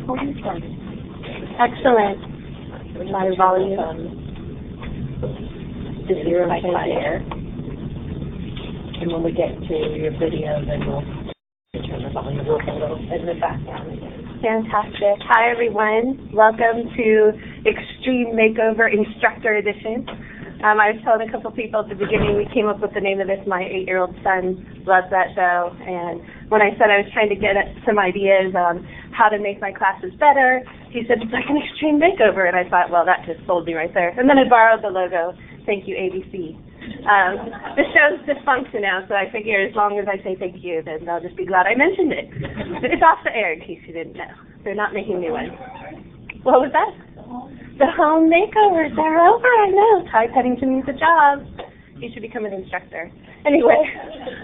Excellent. My volume. To zero my fire. And when we get to your video, then we'll turn the volume up a little in the background again. Fantastic. Hi, everyone. Welcome to Extreme Makeover Instructor Edition. I was telling a couple people at the beginning, we came up with the name of this. My 8-year-old son loves that show, and when I said I was trying to get some ideas on how to make my classes better, he said, it's like an extreme makeover, and I thought, well, that just sold me right there. And then I borrowed the logo. Thank you, ABC. The show's defunct now, so I figure as long as I say thank you, then they'll just be glad I mentioned it. It's off the air, in case you didn't know. They're not making new ones. What was that? The home makeovers, they're over, I know. Ty Pennington needs a job. He should become an instructor. Anyway,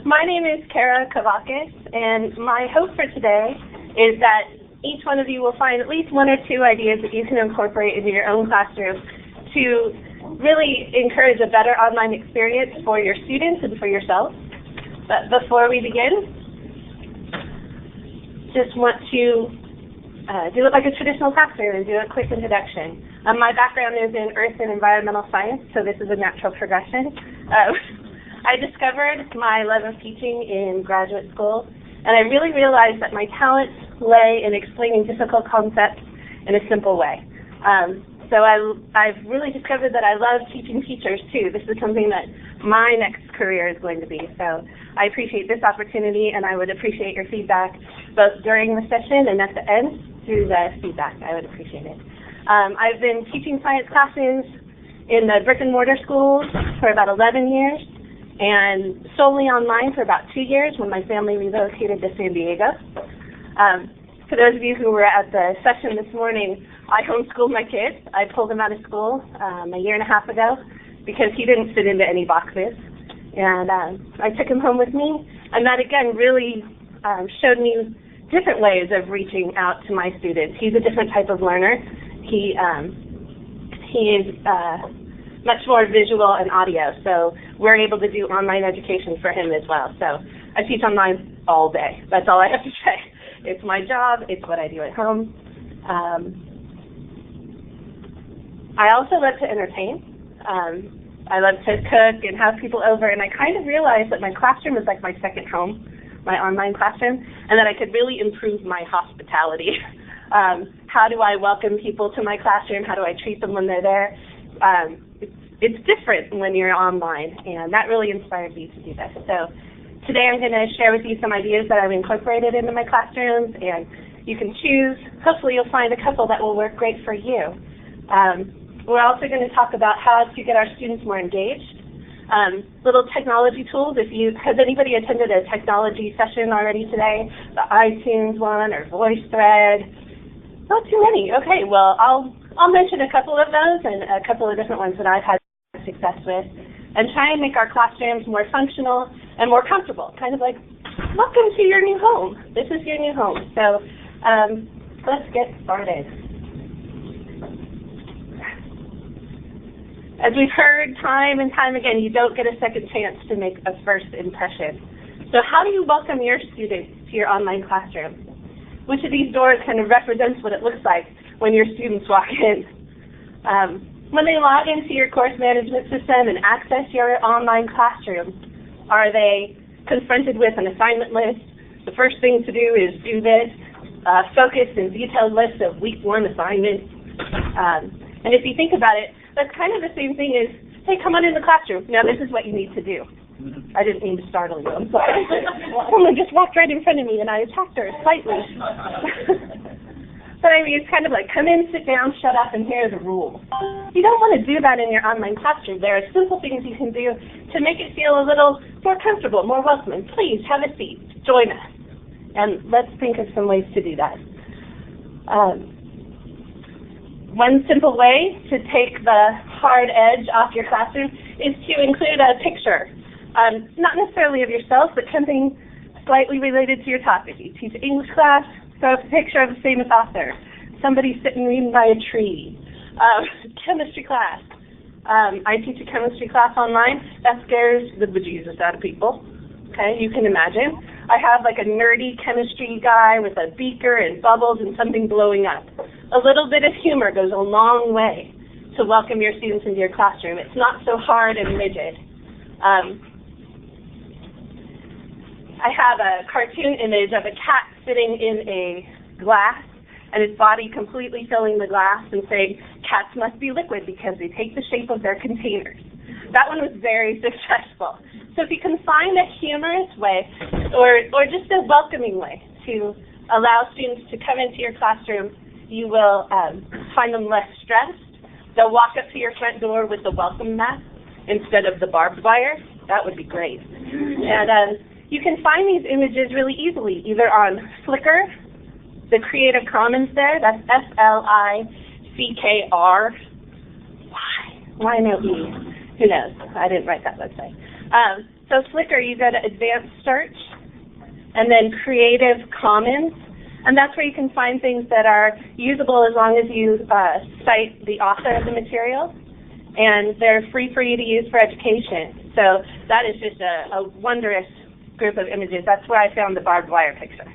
my name is Kara Kavakis, and my hope for today is that each one of you will find at least one or two ideas that you can incorporate into your own classroom to really encourage a better online experience for your students and for yourself. But before we begin, just want to do it like a traditional classroom and do a quick introduction. My background is in earth and environmental science, so this is a natural progression. I discovered my love of teaching in graduate school, and I really realized that my talents lay in explaining difficult concepts in a simple way. So I've really discovered that I love teaching teachers too. This is something that my next career is going to be. So I appreciate this opportunity, and I would appreciate your feedback both during the session and at the end through the feedback. I would appreciate it. I've been teaching science classes in the brick and mortar schools for about 11 years and solely online for about 2 years when my family relocated to San Diego. For those of you who were at the session this morning, I homeschooled my kid. I pulled him out of school a year and a half ago because he didn't fit into any boxes. And I took him home with me, and that again really showed me different ways of reaching out to my students. He's a different type of learner. He is much more visual and audio, so we're able to do online education for him as well. So I teach online all day. That's all I have to say. It's my job. It's what I do at home. I also love to entertain. I love to cook and have people over, and I kind of realized that my classroom is like my second home, my online classroom, and that I could really improve my hospitality. How do I welcome people to my classroom? How do I treat them when they're there? It's different when you're online, and that really inspired me to do this. So today I'm going to share with you some ideas that I've incorporated into my classrooms, and you can choose. Hopefully you'll find a couple that will work great for you. We're also going to talk about how to get our students more engaged. Little technology tools. Has anybody attended a technology session already today? The iTunes one or VoiceThread? Not too many. Okay, well I'll mention a couple of those and a couple of different ones that I've had success with, and try and make our classrooms more functional and more comfortable. Kind of like, welcome to your new home. This is your new home. So let's get started. As we've heard time and time again, you don't get a second chance to make a first impression. So how do you welcome your students to your online classroom? Which of these doors kind of represents what it looks like when your students walk in? When they log into your course management system and access your online classroom, are they confronted with an assignment list? The first thing to do is do this, focused and detailed list of week 1 assignments. And if you think about it, that's kind of the same thing as, hey, come on in the classroom. Now this is what you need to do. I didn't mean to startle you, I'm sorry. Someone just walked right in front of me and I attacked her slightly. But I mean, it's kind of like, come in, sit down, shut up, and here are the rules. You don't want to do that in your online classroom. There are simple things you can do to make it feel a little more comfortable, more welcoming. Please, have a seat. Join us. And let's think of some ways to do that. One simple way to take the hard edge off your classroom is to include a picture. Not necessarily of yourself, but something slightly related to your topic. You teach English class, throw a picture of a famous author. Somebody sitting reading by a tree. Chemistry class. I teach a chemistry class online. That scares the bejesus out of people. Okay, you can imagine. I have like a nerdy chemistry guy with a beaker and bubbles and something blowing up. A little bit of humor goes a long way to welcome your students into your classroom. It's not so hard and rigid. I have a cartoon image of a cat sitting in a glass and his body completely filling the glass and saying, cats must be liquid because they take the shape of their containers. That one was very successful. So if you can find a humorous way or just a welcoming way to allow students to come into your classroom, you will find them less stressed. They'll walk up to your front door with the welcome mat instead of the barbed wire. That would be great. And you can find these images really easily, either on Flickr, the Creative Commons there, that's Flickr. Why no E? Who knows? I didn't write that website. So Flickr, you go to Advanced Search, and then Creative Commons, and that's where you can find things that are usable as long as you cite the author of the material, and they're free for you to use for education. So that is just a wondrous group of images. That's where I found the barbed wire picture.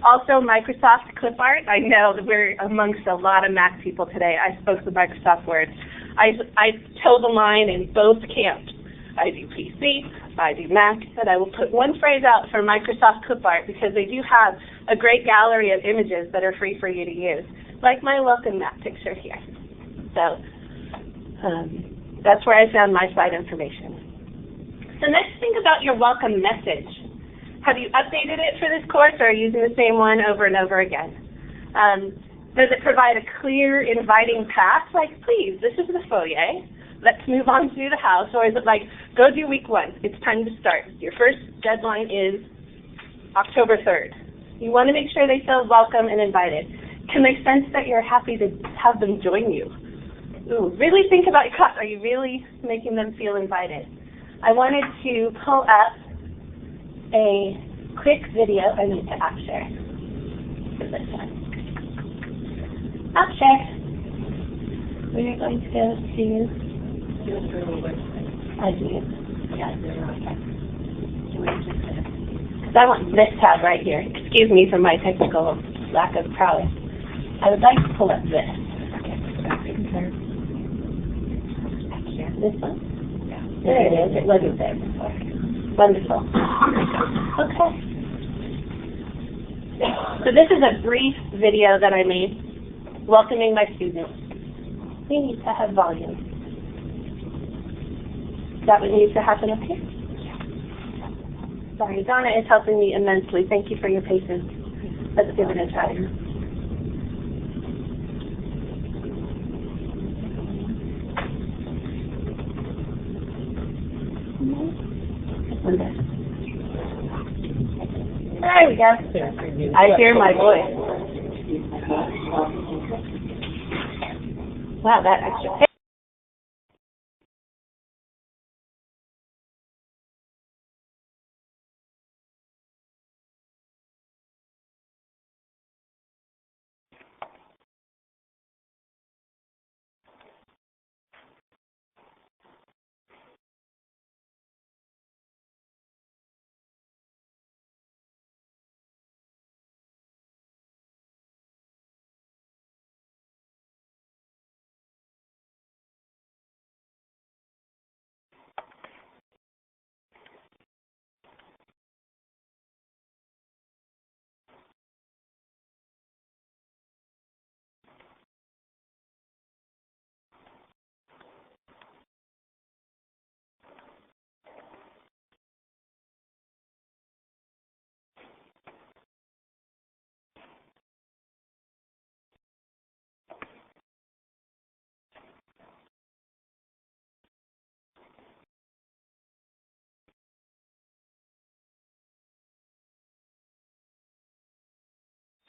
Also, Microsoft Clip Art. I know that we're amongst a lot of Mac people today. I spoke the Microsoft word. I toe the line in both camps. I do PC, I do Mac, and I will put one phrase out for Microsoft Clip Art because they do have a great gallery of images that are free for you to use, like my welcome mat picture here. So that's where I found my site information. The next thing about your welcome message. Have you updated it for this course or are you using the same one over and over again? Does it provide a clear, inviting path, like, please, this is the foyer, let's move on to the house, or is it like, go do week 1, it's time to start. Your first deadline is October 3rd. You want to make sure they feel welcome and invited. Can they sense that you're happy to have them join you? Ooh, really think about your class. Are you really making them feel invited? I wanted to pull up a quick video. I need to app share for this one. App share. We're going to go to. I do. Yeah, because I want this tab right here. Excuse me for my technical lack of prowess. I would like to pull up this. This one. There it is. It wasn't there before. Wonderful. Okay. So this is a brief video that I made welcoming my students. We need to have volume. Is that what needs to happen up here? Sorry, Donna is helping me immensely. Thank you for your patience. Let's give it a try. There we go. I hear my voice. Wow, that extra.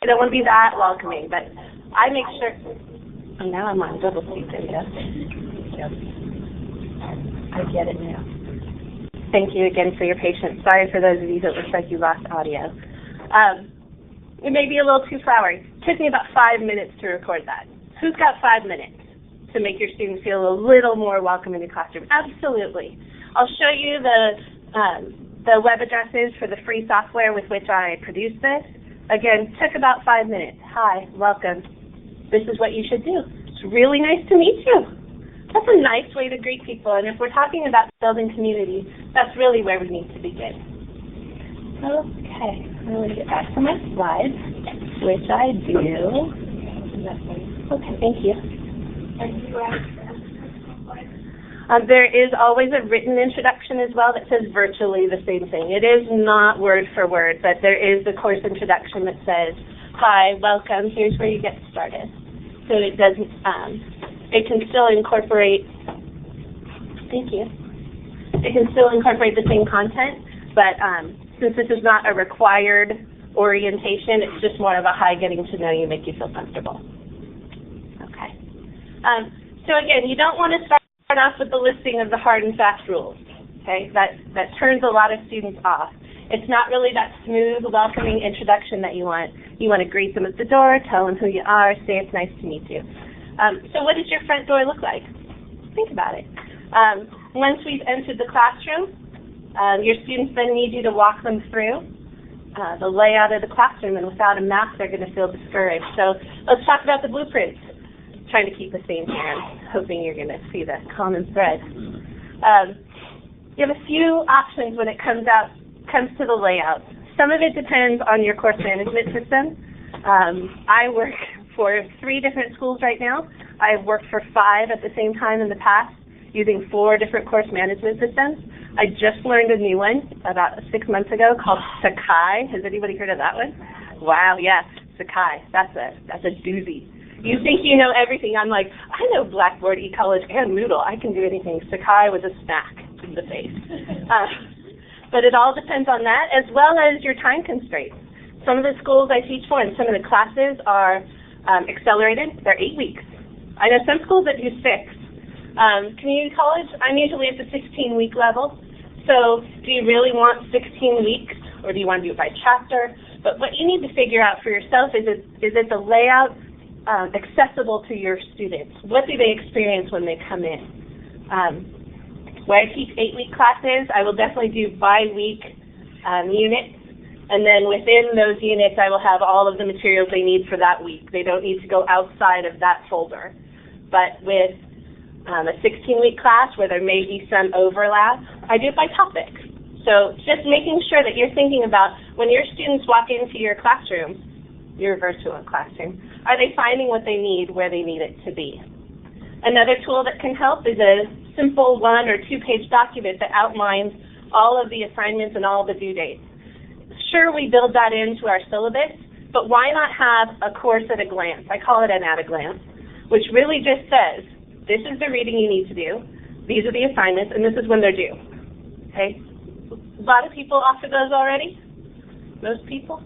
I don't want to be that welcoming, but I make sure. Oh, now I'm on double speed video. Yep. I get it now. Thank you again for your patience. Sorry for those of you that looks like you lost audio. It may be a little too flowery. It took me about 5 minutes to record that. Who's got 5 minutes to make your students feel a little more welcome in the classroom? Absolutely. I'll show you The web addresses for the free software with which I produced this, again, took about 5 minutes. Hi, welcome. This is what you should do. It's really nice to meet you. That's a nice way to greet people, and if we're talking about building community, that's really where we need to begin. Okay, I'm going to get back to my slides, which I do. Okay, thank you. There is always a written introduction as well that says virtually the same thing. It is not word for word, but there is the course introduction that says, hi, welcome, here's where you get started. So it doesn't, it can still incorporate, thank you, it can still incorporate the same content, but since this is not a required orientation, it's just more of a hi, getting to know you, make you feel comfortable. Okay. So again, you don't want to start off with the listing of the hard and fast rules. Okay, that turns a lot of students off. It's not really that smooth, welcoming introduction that you want. You want to greet them at the door, tell them who you are, say it's nice to meet you. So what does your front door look like? Think about it. Once we've entered the classroom, your students then need you to walk them through the layout of the classroom, and without a map, they're going to feel discouraged. So let's talk about the blueprints. Trying to keep the theme here. I'm hoping you're going to see the common thread. You have a few options when it comes to the layout. Some of it depends on your course management system. I work for 3 different schools right now. I've worked for 5 at the same time in the past, using 4 different course management systems. I just learned a new one about 6 months ago called Sakai. Has anybody heard of that one? Wow, yeah, Sakai. That's a doozy. You think you know everything. I'm like, I know Blackboard, eCollege, and Moodle. I can do anything. Sakai was a smack in the face. But it all depends on that, as well as your time constraints. Some of the schools I teach for and some of the classes are accelerated. They're 8 weeks. I know some schools that do 6. Community college, I'm usually at the 16-week level. So do you really want 16 weeks, or do you want to do it by chapter? But what you need to figure out for yourself is it the layout accessible to your students? What do they experience when they come in? Where I teach 8-week classes, I will definitely do bi-week units, and then within those units I will have all of the materials they need for that week. They don't need to go outside of that folder. But with a 16-week class where there may be some overlap, I do it by topic. So just making sure that you're thinking about when your students walk into your classroom, your virtual classroom, are they finding what they need where they need it to be? Another tool that can help is a simple 1- or 2-page document that outlines all of the assignments and all the due dates. Sure, we build that into our syllabus, but why not have a course at a glance? I call it an at a glance, which really just says, this is the reading you need to do, these are the assignments, and this is when they're due. Okay? A lot of people offer those already? Most people?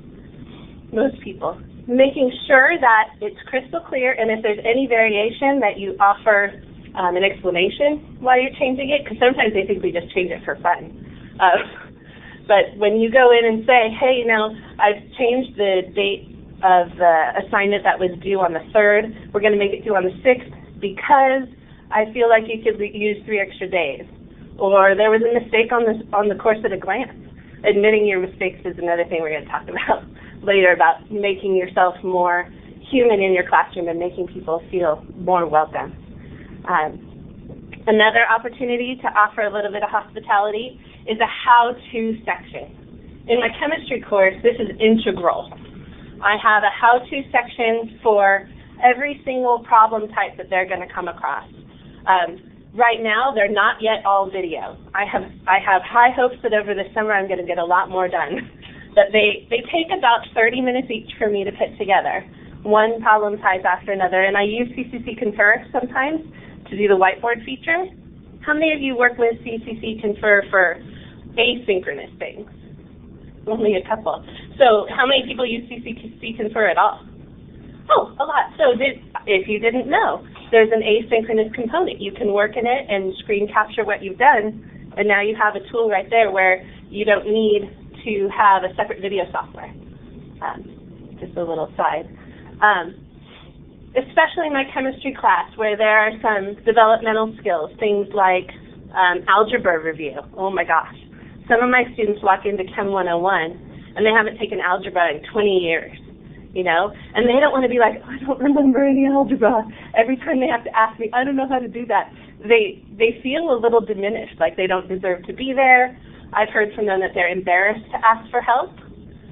Most people. Making sure that it's crystal clear, and if there's any variation that you offer an explanation why you're changing it, because sometimes they think we just change it for fun. But when you go in and say, hey, you know, I've changed the date of the assignment that was due on the 3rd, we're going to make it due on the 6th because I feel like you could use 3 extra days. Or there was a mistake on the course at a glance. Admitting your mistakes is another thing we're going to talk about later, about making yourself more human in your classroom and making people feel more welcome. Another opportunity to offer a little bit of hospitality is a how-to section. In my chemistry course, this is integral. I have a how-to section for every single problem type that they're going to come across. Right now, they're not yet all video. I have high hopes that over the summer I'm going to get a lot more done. But they take about 30 minutes each for me to put together, one problem type after another. And I use CCC Confer sometimes to do the whiteboard feature. How many of you work with CCC Confer for asynchronous things? Only a couple. So how many people use CCC Confer at all? Oh, a lot. So if you didn't know, there's an asynchronous component. You can work in it and screen capture what you've done, and now you have a tool right there where you don't need to have a separate video software. Just a little side. Especially in my chemistry class where there are some developmental skills, things like algebra review. Oh my gosh. Some of my students walk into Chem 101 and they haven't taken algebra in 20 years, you know, and they don't want to be like, oh, I don't remember any algebra. Every time they have to ask me, I don't know how to do that. They feel a little diminished, like they don't deserve to be there. I've heard from them that they're embarrassed to ask for help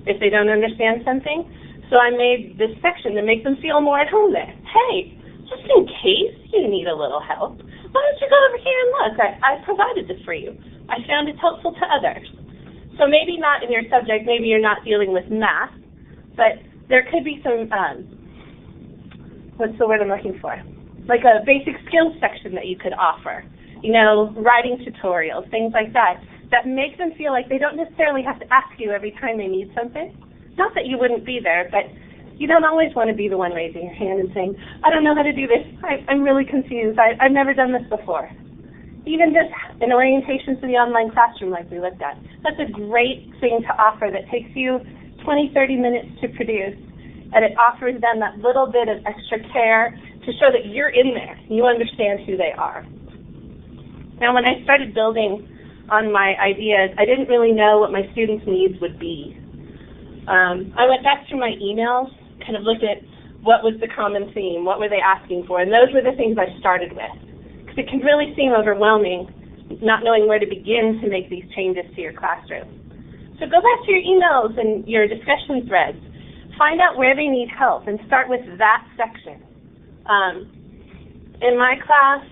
if they don't understand something. So I made this section to make them feel more at home there. Hey, just in case you need a little help, why don't you go over here and look? I provided this for you. I found it helpful to others. So maybe not in your subject, maybe you're not dealing with math, but there could be some, what's the word I'm looking for? Like a basic skills section that you could offer. You know, writing tutorials, things like that, that make them feel like they don't necessarily have to ask you every time they need something. Not that you wouldn't be there, but you don't always want to be the one raising your hand and saying, I don't know how to do this. I'm really confused. I've never done this before. Even just an orientation to the online classroom like we looked at. That's a great thing to offer that takes you 20, 30 minutes to produce, and it offers them that little bit of extra care to show that you're in there. You understand who they are. Now, when I started building on my ideas, I didn't really know what my students' needs would be. I went back through my emails, kind of looked at what was the common theme, what were they asking for, and those were the things I started with. Because it can really seem overwhelming not knowing where to begin to make these changes to your classroom. So go back to your emails and your discussion threads. Find out where they need help and start with that section. In my class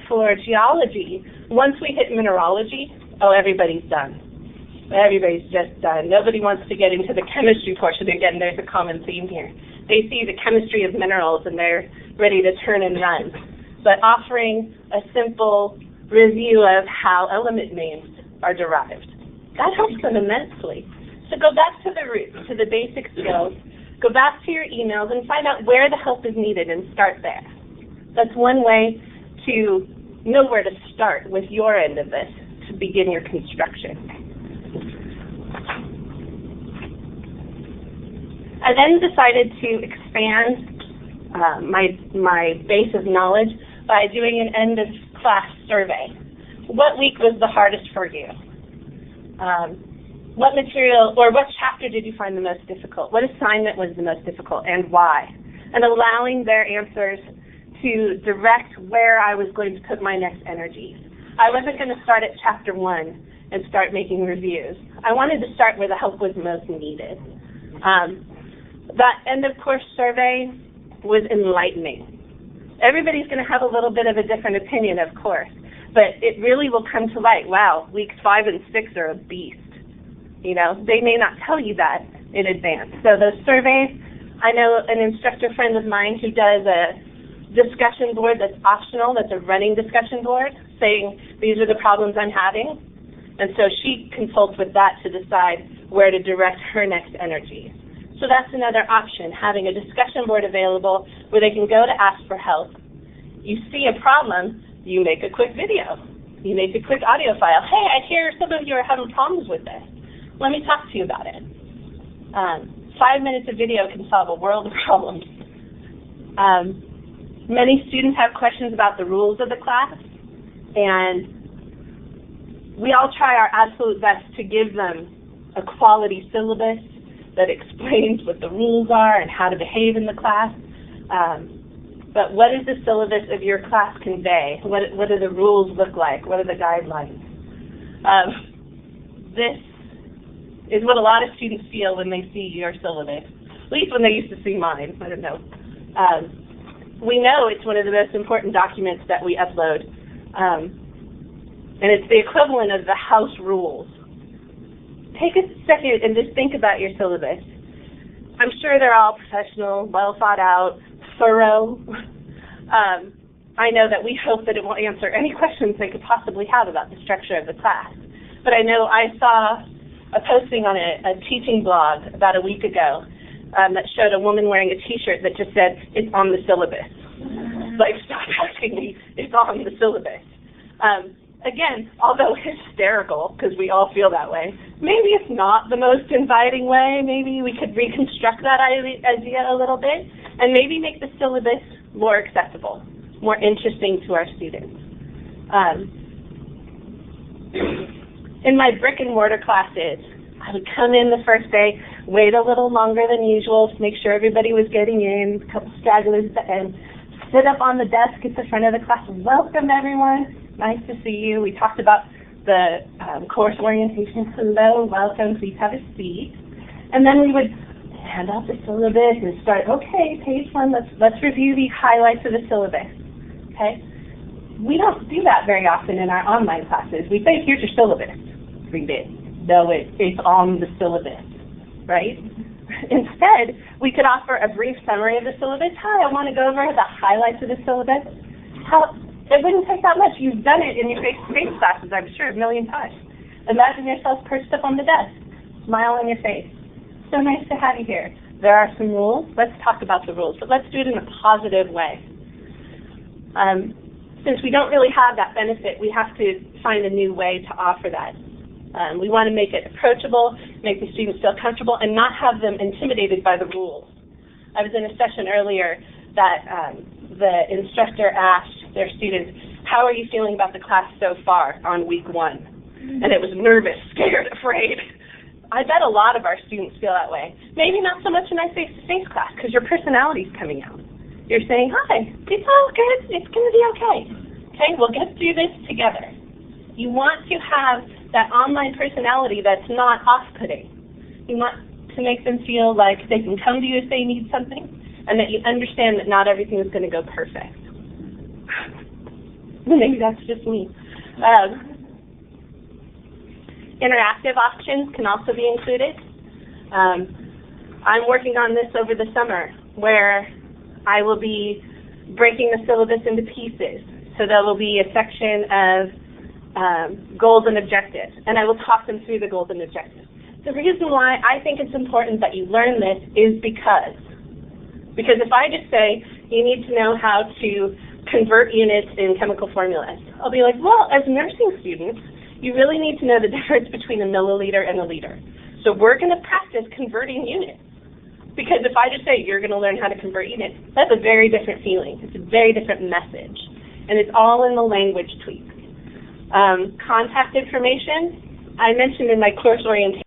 for geology, once we hit mineralogy, oh, everybody's done. Everybody's just done. Nobody wants to get into the chemistry portion. Again, there's a common theme here. They see the chemistry of minerals and they're ready to turn and run. But offering a simple review of how element names are derived, that helps them immensely. So go back to the roots, to the basic skills. Go back to your emails and find out where the help is needed and start there. That's one way to know where to start with your end of this to begin your construction. I then decided to expand my base of knowledge by doing an end-of-class survey. What week was the hardest for you? What material or what chapter did you find the most difficult? What assignment was the most difficult and why? And allowing their answers to direct where I was going to put my next energies. I wasn't going to start at chapter 1 and start making reviews. I wanted to start where the help was most needed. That end-of-course survey was enlightening. Everybody's going to have a little bit of a different opinion, of course, but it really will come to light, wow, weeks 5 and 6 are a beast. You know, they may not tell you that in advance. So those surveys, I know an instructor friend of mine who does a discussion board that's optional, that's a running discussion board, saying these are the problems I'm having. And so she consults with that to decide where to direct her next energy. So that's another option, having a discussion board available where they can go to ask for help. You see a problem, you make a quick video. You make a quick audio file. Hey, I hear some of you are having problems with this. Let me talk to you about it. 5 minutes of video can solve a world of problems. Many students have questions about the rules of the class, and we all try our absolute best to give them a quality syllabus that explains what the rules are and how to behave in the class. But what does the syllabus of your class convey? What do the rules look like? What are the guidelines? This is what a lot of students feel when they see your syllabus, at least when they used to see mine. I don't know. We know it's one of the most important documents that we upload, and it's the equivalent of the house rules. Take a second and just think about your syllabus. I'm sure they're all professional, well thought out, thorough. I know that we hope that it will answer any questions they could possibly have about the structure of the class. But I know I saw a posting on a teaching blog about a week ago that showed a woman wearing a T-shirt that just said, it's on the syllabus. Like, stop asking me, it's on the syllabus. Again, although hysterical, because we all feel that way, maybe it's not the most inviting way. Maybe we could reconstruct that idea a little bit and maybe make the syllabus more accessible, more interesting to our students. In my brick and mortar classes, I would come in the first day, wait a little longer than usual to make sure everybody was getting in, a couple stragglers at the end, sit up on the desk at the front of the class, welcome everyone, nice to see you. We talked about the course orientation, hello, welcome, please have a seat. And then we would hand out the syllabus and start, okay, page 1, let's review the highlights of the syllabus, okay? We don't do that very often in our online classes. We say, here's your syllabus, read it. No, it's on the syllabus, right? Instead, we could offer a brief summary of the syllabus. Hi, I want to go over the highlights of the syllabus. It wouldn't take that much. You've done it in your face-to-face classes, I'm sure, a million times. Imagine yourself perched up on the desk, smile on your face. So nice to have you here. There are some rules. Let's talk about the rules, but let's do it in a positive way. Since we don't really have that benefit, we have to find a new way to offer that. We want to make it approachable, make the students feel comfortable, and not have them intimidated by the rules. I was in a session earlier that the instructor asked their students, how are you feeling about the class so far on week 1? And it was nervous, scared, afraid. I bet a lot of our students feel that way. Maybe not so much in our face-to-face class because your personality's coming out. You're saying, hi, it's all good, it's going to be okay. Okay, we'll get through this together. You want to have that online personality that's not off-putting. You want to make them feel like they can come to you if they need something, and that you understand that not everything is going to go perfect. Maybe that's just me. Interactive options can also be included. I'm working on this over the summer, where I will be breaking the syllabus into pieces. So there will be a section of goals and objectives, and I will talk them through the goals and objectives. The reason why I think it's important that you learn this is because if I just say you need to know how to convert units in chemical formulas, I'll be like, well, as nursing students, you really need to know the difference between a milliliter and a liter. So we're going to practice converting units. Because if I just say you're going to learn how to convert units, that's a very different feeling. It's a very different message. And it's all in the language tweak. Contact information, I mentioned in my course orientation.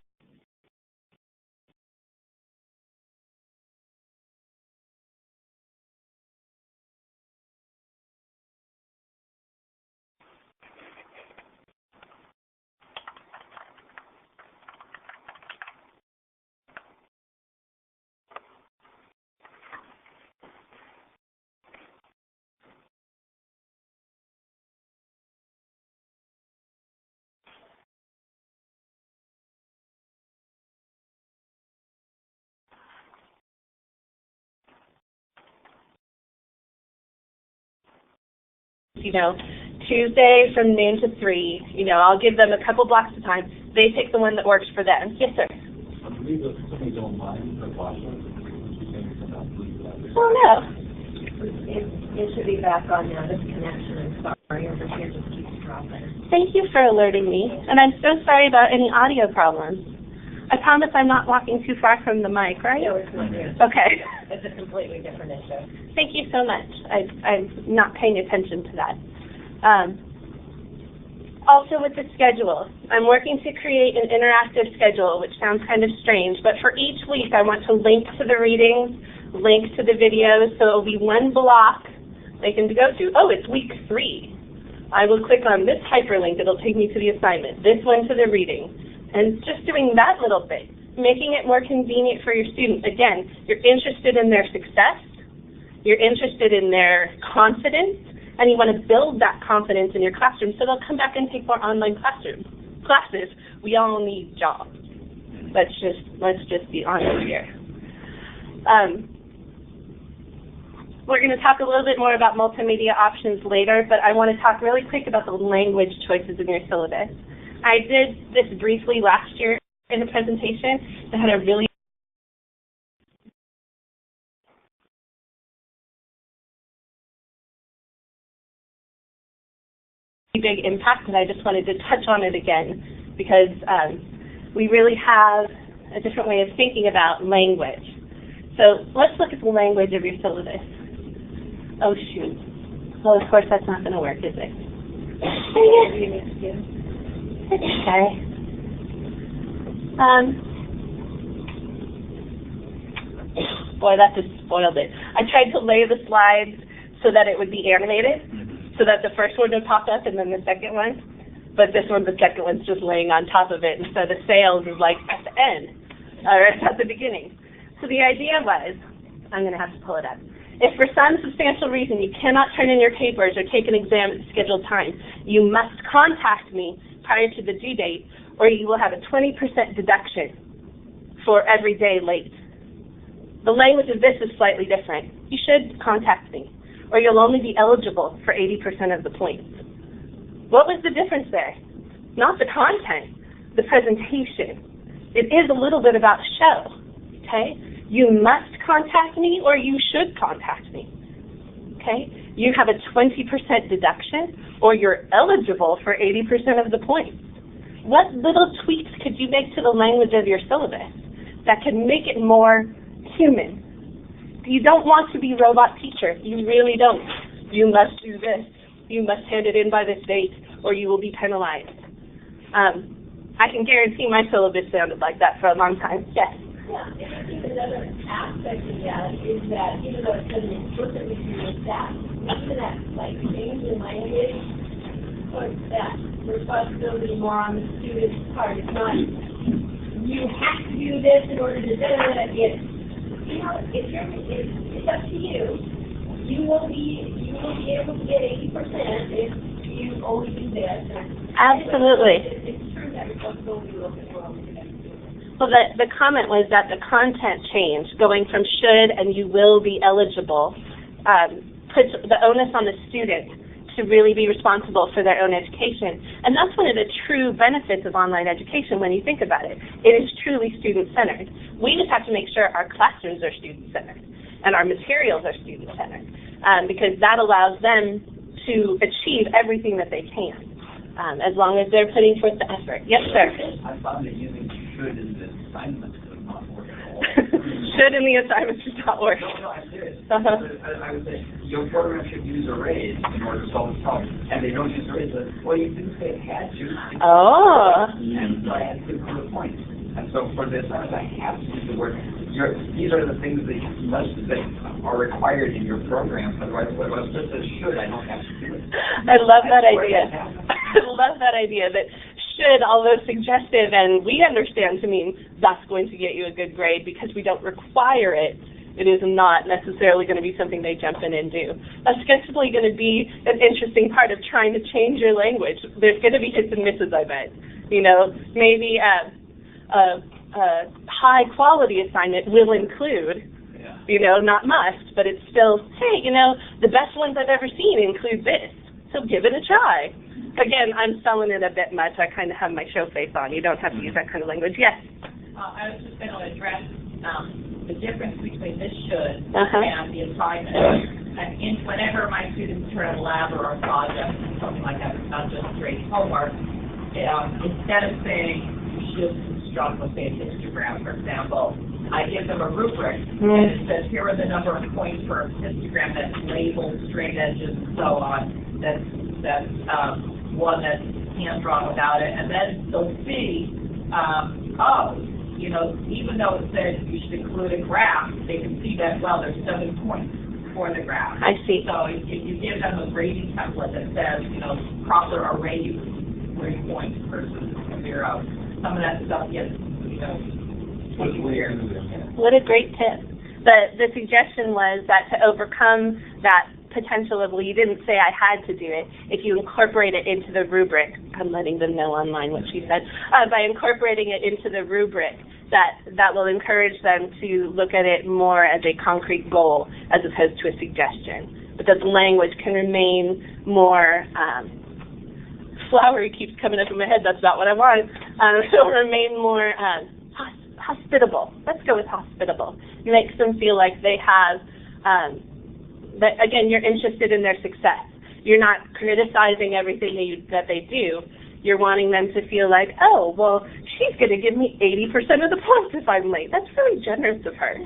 Tuesday from noon to 3, I'll give them a couple blocks of time. They pick the one that works for them. Yes, sir? I believe that somebody don't mind the classroom. Oh, no. It should be back on now, this connection. I'm sorry, over here just keeps dropping. Thank you for alerting me. And I'm so sorry about any audio problems. I promise I'm not walking too far from the mic, right? No, it's not here. Okay. It's a completely different issue. Thank you so much. I'm not paying attention to that. Also with the schedule, I'm working to create an interactive schedule, which sounds kind of strange, but for each week I want to link to the readings, link to the videos, so it will be one block they can go to. Oh, it's week 3. I will click on this hyperlink, it'll take me to the assignment, this one to the reading. And just doing that little bit, making it more convenient for your students. Again, you're interested in their success, you're interested in their confidence, and you want to build that confidence in your classroom so they'll come back and take more online classes. We all need jobs. Let's just be honest here. We're going to talk a little bit more about multimedia options later, but I want to talk really quick about the language choices in your syllabus. I did this briefly last year in a presentation that had a really big impact, and I just wanted to touch on it again because we really have a different way of thinking about language. So let's look at the language of your syllabus. Oh shoot. Well, of course that's not going to work, is it? Dang it. It's okay. Boy, that just spoiled it. I tried to lay the slides so that it would be animated, so that the first one would pop up and then the second one. But this one, the second one's just laying on top of it, and so the sales is like at the end, or at the beginning. So the idea was, I'm going to have to pull it up. If for some substantial reason you cannot turn in your papers or take an exam at the scheduled time, you must contact me prior to the due date, or you will have a 20% deduction for every day late. The language of this is slightly different. You should contact me, or you'll only be eligible for 80% of the points. What was the difference there? Not the content, the presentation. It is a little bit about show, okay? You must contact me, or you should contact me, okay? You have a 20% deduction, or you're eligible for 80% of the points. What little tweaks could you make to the language of your syllabus that could make it more human? You don't want to be robot teacher. You really don't. You must do this. You must hand it in by this date, or you will be penalized. I can guarantee my syllabus sounded like that for a long time. Yes? Yeah, and I think another aspect of that is that even though it doesn't explicitly do with that, even that like change in language puts that responsibility more on the student's part. It's not you have to do this in order to do it. It's it's up to you. You will be able to get 80% if you only do this. Absolutely. It's true that responsibility will be well. Well, the comment was that the content change, going from should and you will be eligible, puts the onus on the student to really be responsible for their own education. And that's one of the true benefits of online education when you think about it. It is truly student-centered. We just have to make sure our classrooms are student-centered and our materials are student-centered, because that allows them to achieve everything that they can, as long as they're putting forth the effort. Yes, sir? I found that using should in the assignment does not work at all. Should in the assignment does not work. No, I'm serious. I would say your program should use arrays in order to solve the problem, and they don't use arrays. Well, you didn't say it had to. Oh. And so I had to prove the point. And so for this, I have to use the word. These are the things that are required in your program. Otherwise, what this says should, I don't have to do it. I love that idea. I love that idea that should, although suggestive, and we understand to mean that's going to get you a good grade because we don't require it, it is not necessarily going to be something they jump in and do. That's definitely going to be an interesting part of trying to change your language. There's going to be hits and misses, I bet. You know, maybe a high-quality assignment will include, you know, not must, but it's still, hey, you know, the best ones I've ever seen include this, so give it a try. Again, I'm selling it a bit much. I kind of have my show face on. You don't have to use that kind of language. Yes? I was just going to address the difference between this should Uh-huh. and the assignment. And whenever my students turn a lab or a project, something like that, it's not just straight homework, instead of saying you should construct, let's say, a histogram, for example, I give them a rubric, and it says here are the number of points for a histogram that's labeled, straight edges, and so on. That's one that's hand-drawn without it. And then they'll see, you know, even though it says you should include a graph, they can see that, well, there's 7 points for the graph. I see. So if you give them a grading template that says, you know, proper array grade points versus 0, some of that stuff gets, you know, weird. What a great tip. The suggestion was that to overcome that potential of, well, you didn't say I had to do it, if you incorporate it into the rubric, I'm letting them know online what she said, by incorporating it into the rubric, that will encourage them to look at it more as a concrete goal as opposed to a suggestion. But that the language can remain more flowery, keeps coming up in my head, that's not what I want. It'll remain more hospitable. Let's go with hospitable. It makes them feel like they have, that again, you're interested in their success. You're not criticizing everything that they do. You're wanting them to feel like, oh, well, she's going to give me 80% of the points if I'm late. That's really generous of her.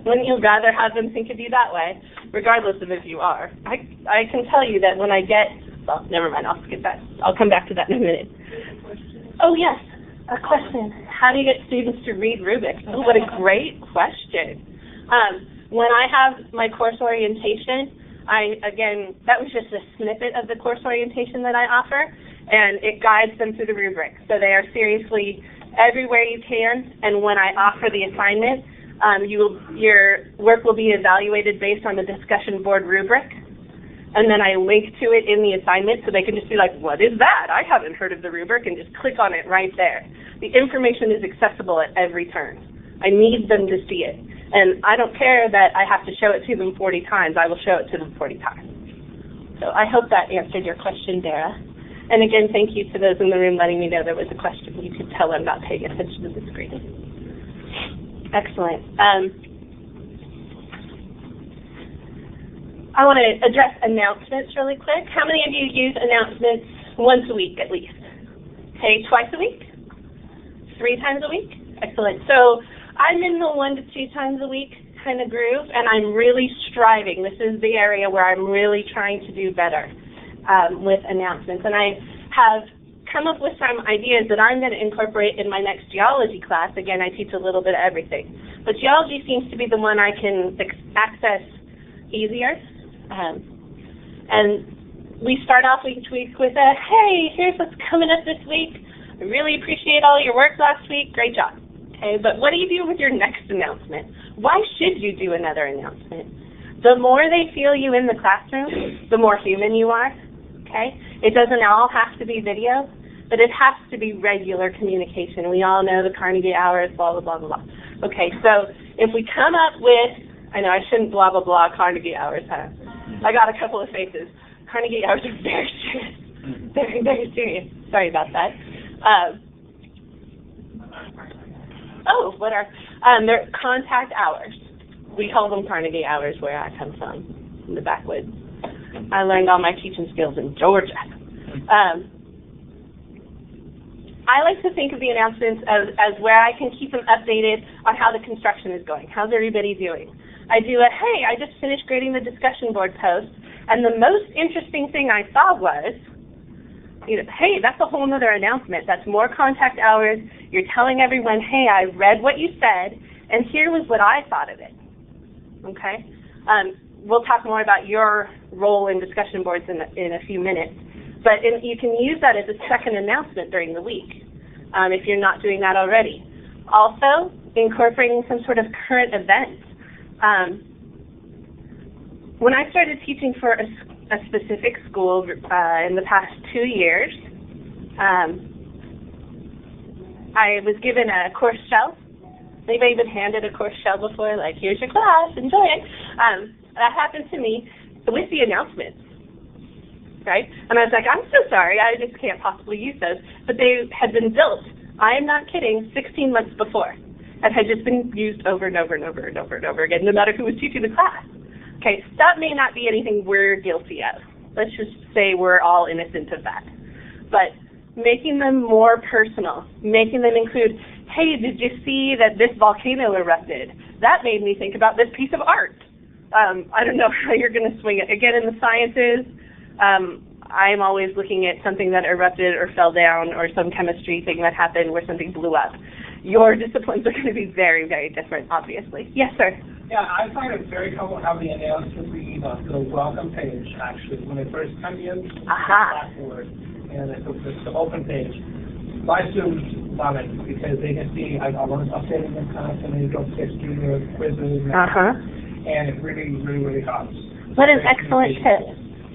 Wouldn't you rather have them think of you that way, regardless of if you are? I can tell you that when I get, well, never mind, I'll skip that. I'll come back to that in a minute. Oh, yes. A question, how do you get students to read rubrics? Oh, what a great question. When I have my course orientation, again, that was just a snippet of the course orientation that I offer, and it guides them through the rubrics. So they are seriously everywhere you can, and when I offer the assignment, your work will be evaluated based on the discussion board rubric, and then I link to it in the assignment so they can just be like, what is that? I haven't heard of the rubric, and just click on it right there. The information is accessible at every turn. I need them to see it. And I don't care that I have to show it to them 40 times. I will show it to them 40 times. So I hope that answered your question, Dara. And again, thank you to those in the room letting me know there was a question. You could tell I'm not paying attention to the screen. Excellent. I want to address announcements really quick. How many of you use announcements once a week at least? Okay, twice a week? 3 times a week? Excellent. So I'm in the 1 to 2 times a week kind of groove, and I'm really striving. This is the area where I'm really trying to do better with announcements. And I have come up with some ideas that I'm going to incorporate in my next geology class. Again, I teach a little bit of everything. But geology seems to be the one I can access easier. And we start off each week with a, hey, here's what's coming up this week. I really appreciate all your work last week. Great job. Okay, but what do you do with your next announcement? Why should you do another announcement? The more they feel you in the classroom, the more human you are. Okay? It doesn't all have to be video, but it has to be regular communication. We all know the Carnegie hours, blah, blah, blah, blah, blah. Okay, so if we come up with, I know I shouldn't blah, blah, blah Carnegie hours, huh? I got a couple of faces. Carnegie hours are very serious. Very, very serious. Sorry about that. They're contact hours. We call them Carnegie hours where I come from, in the backwoods. I learned all my teaching skills in Georgia. I like to think of the announcements as where I can keep them updated on how the construction is going. How's everybody doing? I do a, hey, I just finished grading the discussion board post, and the most interesting thing I saw was, hey, that's a whole other announcement. That's more contact hours. You're telling everyone, hey, I read what you said, and here was what I thought of it. Okay? We'll talk more about your role in discussion boards in a few minutes. But you can use that as a second announcement during the week if you're not doing that already. Also, incorporating some sort of current event. When I started teaching for a specific school in the past 2 years, I was given a course shell. Anybody been handed a course shell before? Like, here's your class, enjoy it. That happened to me with the announcements, right? And I was like, I'm so sorry, I just can't possibly use those. But they had been built, I am not kidding, 16 months before, and had just been used over and over and over and over and over again, no matter who was teaching the class. Okay, that may not be anything we're guilty of. Let's just say we're all innocent of that. But making them more personal, making them include, hey, did you see that this volcano erupted? That made me think about this piece of art. I don't know how you're going to swing it. Again, in the sciences, I'm always looking at something that erupted or fell down or some chemistry thing that happened where something blew up. Your disciplines are going to be very, very different, obviously. Yes, sir? Yeah, I find it very helpful how the announcement read on the welcome page, actually, when they first come in, afterward, and it's the open page. My students love it because they can see I want to update them content, and they go through their quizzes, and it really, really, really helps. What an excellent tip.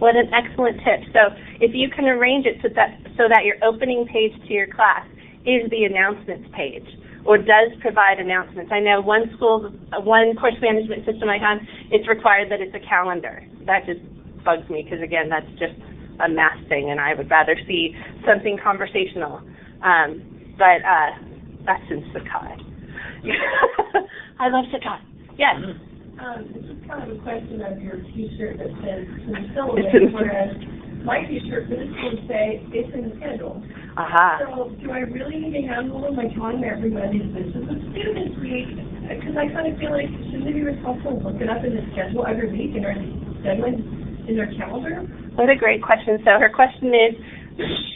What an excellent tip. So if you can arrange it so that your opening page to your class is the announcements page, or does provide announcements. I know one course management system I have, it's required that it's a calendar. That just bugs me because, again, that's just a math thing, and I would rather see something conversational. But that's in Sakai. I love Sakai. Yes? This is kind of a question of your T-shirt that says to the syllabus, whereas my T-shirt for this would say it's in the schedule. So do I really need to handle them by telling everybody this is a student week? Because I kind of feel like shouldn't they be responsible to look it up in the schedule every week and are deadlines in their calendar? What a great question. So her question is,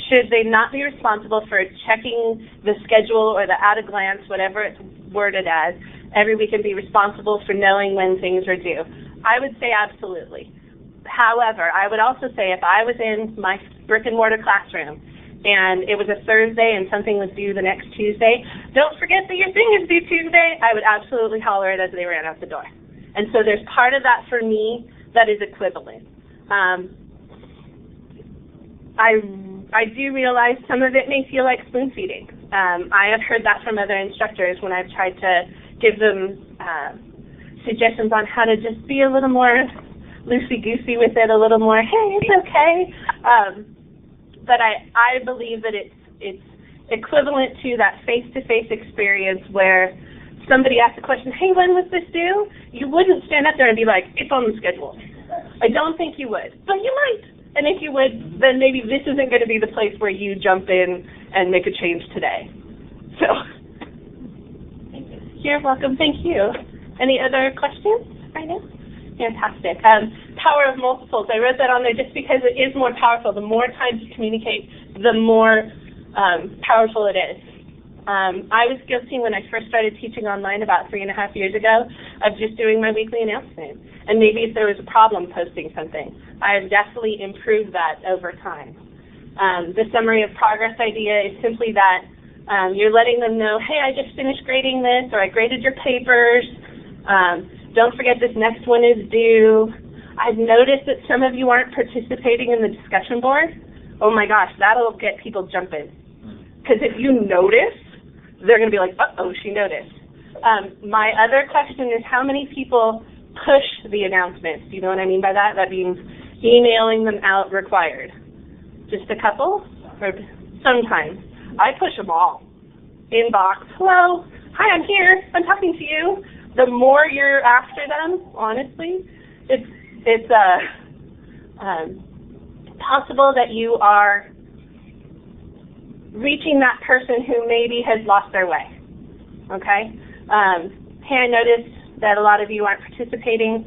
should they not be responsible for checking the schedule or the at-a-glance, whatever it's worded as, every week and be responsible for knowing when things are due? I would say absolutely. However, I would also say if I was in my brick-and-mortar classroom and it was a Thursday and something was due the next Tuesday, don't forget that your thing is due Tuesday, I would absolutely holler it as they ran out the door. And so there's part of that for me that is equivalent. I do realize some of it may feel like spoon-feeding. I have heard that from other instructors when I've tried to give them suggestions on how to just be a little more loosey-goosey with it, a little more, hey, it's okay. But I believe that it's equivalent to that face-to-face experience where somebody asks a question, hey, when was this due? You wouldn't stand up there and be like, it's on the schedule. I don't think you would, but you might. And if you would, then maybe this isn't going to be the place where you jump in and make a change today. So, you're welcome. Thank you. Any other questions right now? Fantastic. Power of multiples. I wrote that on there just because it is more powerful. The more times you communicate, the more powerful it is. I was guilty when I first started teaching online about 3.5 years ago of just doing my weekly announcement. And maybe if there was a problem posting something. I have definitely improved that over time. The summary of progress idea is simply that you're letting them know, hey, I just finished grading this, or I graded your papers. Don't forget this next one is due. I've noticed that some of you aren't participating in the discussion board. Oh my gosh, that'll get people jumping. Because if you notice, they're going to be like, uh-oh, she noticed. My other question is how many people push the announcements? Do you know what I mean by that? That means emailing them out required. Just a couple? Or sometimes. I push them all. Inbox, hello, hi, I'm here, I'm talking to you. The more you're after them, honestly, it's possible that you are reaching that person who maybe has lost their way, okay? Hey, I noticed that a lot of you aren't participating.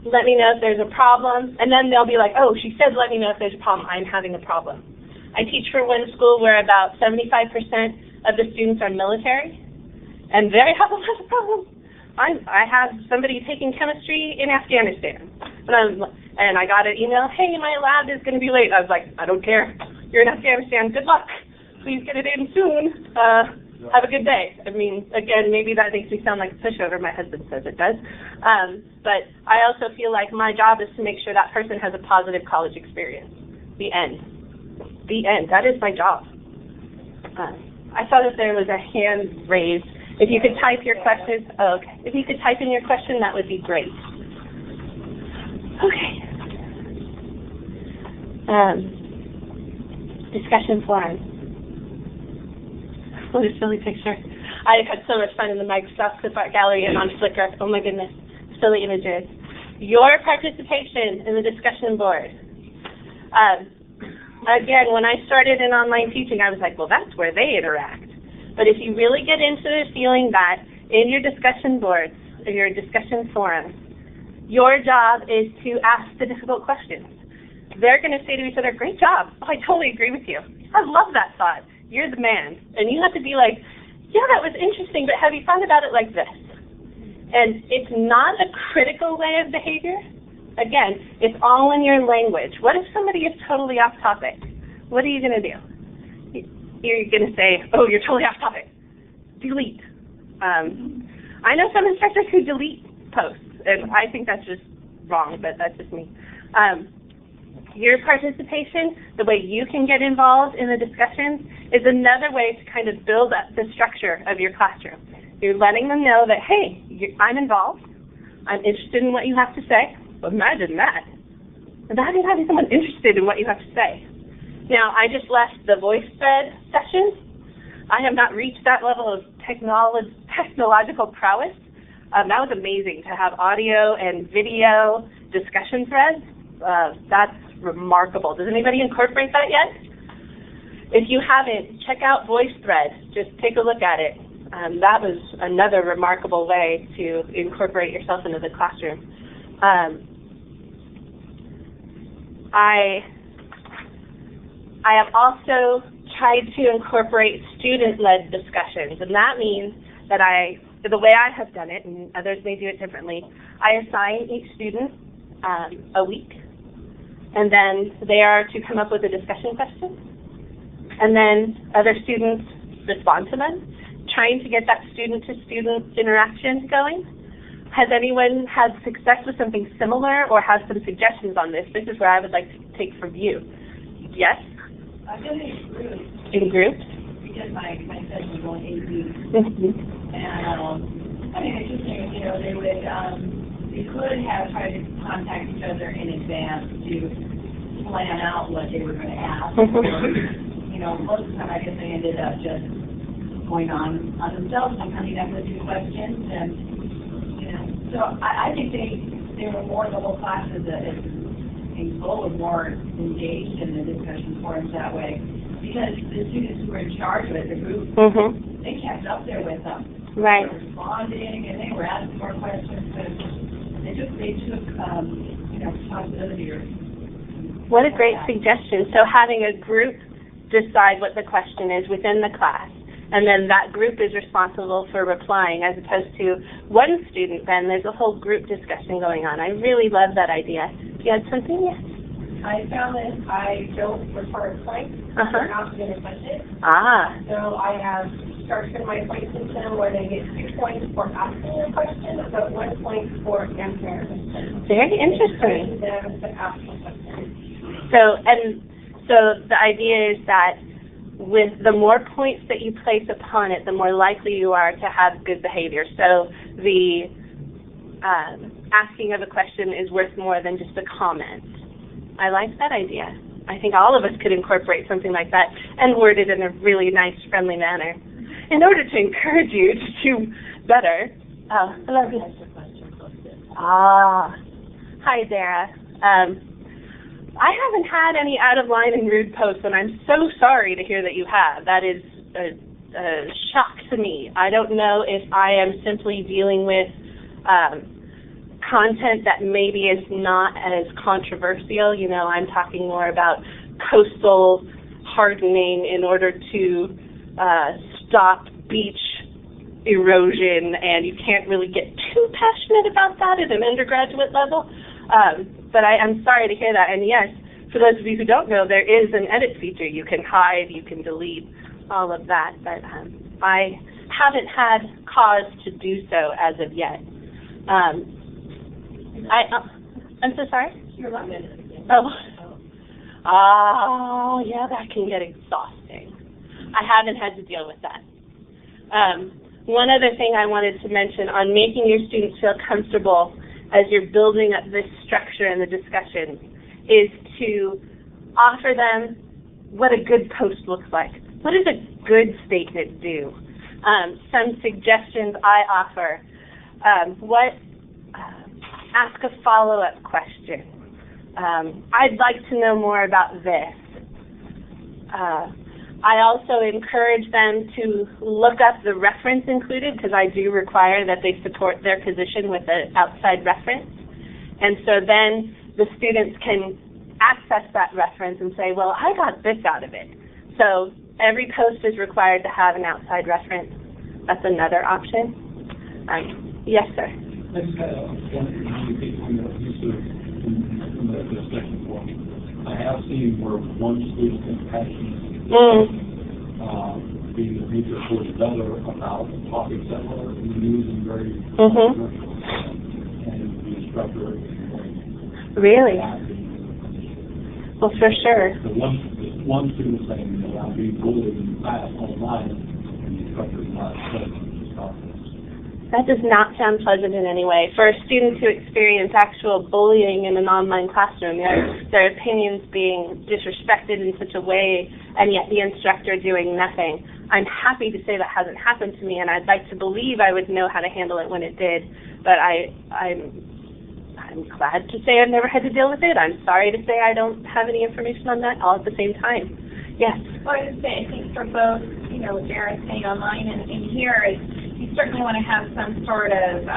Let me know if there's a problem. And then they'll be like, oh, she said let me know if there's a problem. I'm having a problem. I teach for one school where about 75% of the students are military, and they have a lot of problems. I have somebody taking chemistry in Afghanistan, and I got an email, hey, my lab is going to be late. I was like, I don't care. You're in Afghanistan. Good luck. Please get it in soon. Have a good day. I mean, again, maybe that makes me sound like a pushover. My husband says it does. But I also feel like my job is to make sure that person has a positive college experience. The end. The end. That is my job. I saw that there was a hand raised. If you could type your questions, oh, okay. If you could type in your question, that would be great. Okay. Discussion forum. What a silly picture. I had so much fun in the Microsoft Clip Art Gallery and on Flickr. Oh my goodness. Silly images. Your participation in the discussion board. Again, when I started in online teaching, I was like, well, that's where they interact. But if you really get into the feeling that in your discussion boards, or your discussion forums, your job is to ask the difficult questions. They're going to say to each other, great job. Oh, I totally agree with you. I love that thought. You're the man. And you have to be like, yeah, that was interesting, but have you thought about it like this? And it's not a critical way of behavior. Again, it's all in your language. What if somebody is totally off topic? What are you going to do? You're going to say, oh, you're totally off topic. Delete. I know some instructors who delete posts, and I think that's just wrong, but that's just me. Your participation, the way you can get involved in the discussions, is another way to kind of build up the structure of your classroom. You're letting them know that, hey, I'm involved. I'm interested in what you have to say. Imagine that. Imagine having someone interested in what you have to say. Now, I just left the VoiceThread session. I have not reached that level of technological prowess. That was amazing to have audio and video discussion threads. That's remarkable. Does anybody incorporate that yet? If you haven't, check out VoiceThread. Just take a look at it. That was another remarkable way to incorporate yourself into the classroom. I have also tried to incorporate student-led discussions, and that means that the way I have done it, and others may do it differently, I assign each student a week, and then they are to come up with a discussion question, and then other students respond to them, trying to get that student-to-student interaction going. Has anyone had success with something similar or has some suggestions on this? This is where I would like to take from you. Yes? I've done it in groups. In groups? Because my session was only 8 weeks. Mm-hmm. And, I mean, it's interesting, you know, they could have tried to contact each other in advance to plan out what they were going to ask. Or, you know, most of the time I guess they ended up just going on themselves and coming up with new questions. And, you know, so I think they were more, the whole class as a whole was more engaged in the discussion forums that way. Because the students who were in charge of it, the group, they kept up there with them. Right. They were responding and they were asking more questions. They took you know, responsibility. What a great suggestion. So having a group decide what the question is within the class, and then that group is responsible for replying, as opposed to one student, then there's a whole group discussion going on. I really love that idea. Do you have something? Yes? I found that I don't record points. They're not going to touch it. So I have structured my point system where they get 2 points for asking a question, but 1 point for answering a question. Very interesting. Them to ask a question. So the idea is that with the more points that you place upon it, the more likely you are to have good behavior. So the asking of a question is worth more than just a comment. I like that idea. I think all of us could incorporate something like that and word it in a really nice, friendly manner in order to encourage you to do better. Oh, I love you. Hi, Dara. I haven't had any out-of-line and rude posts, and I'm so sorry to hear that you have. That is a shock to me. I don't know if I am simply dealing with content that maybe is not as controversial. You know, I'm talking more about coastal hardening in order to stop beach erosion, and you can't really get too passionate about that at an undergraduate level. But I'm sorry to hear that. And yes, for those of you who don't know, there is an edit feature. You can hide, you can delete, all of that. But I haven't had cause to do so as of yet. I'm so sorry? You're not going Oh, yeah, that can get exhausting. I haven't had to deal with that. One other thing I wanted to mention on making your students feel comfortable as you're building up this structure in the discussion is to offer them what a good post looks like. What does a good statement do? Some suggestions I offer. Ask a follow-up question. I'd like to know more about this. I also encourage them to look up the reference included, because I do require that they support their position with an outside reference. And so then the students can access that reference and say, well, I got this out of it. So every post is required to have an outside reference. That's another option. Yes, sir. I just had one in the discussion forum. I have seen where one student is passionate being the reader for another about topics that are in the news and very controversial, and the instructor is really? Well, for sure. The one student saying, you know, I'm being bullied in class online, and the instructor is not pleasant to stop this. That does not sound pleasant in any way. For a student to experience actual bullying in an online classroom, their opinions being disrespected in such a way, and yet the instructor doing nothing. I'm happy to say that hasn't happened to me, and I'd like to believe I would know how to handle it when it did, but I'm glad to say I've never had to deal with it. I'm sorry to say I don't have any information on that all at the same time. Yes? Well, I would say, I think for both, you know, Jared saying online and here, you certainly want to have some sort of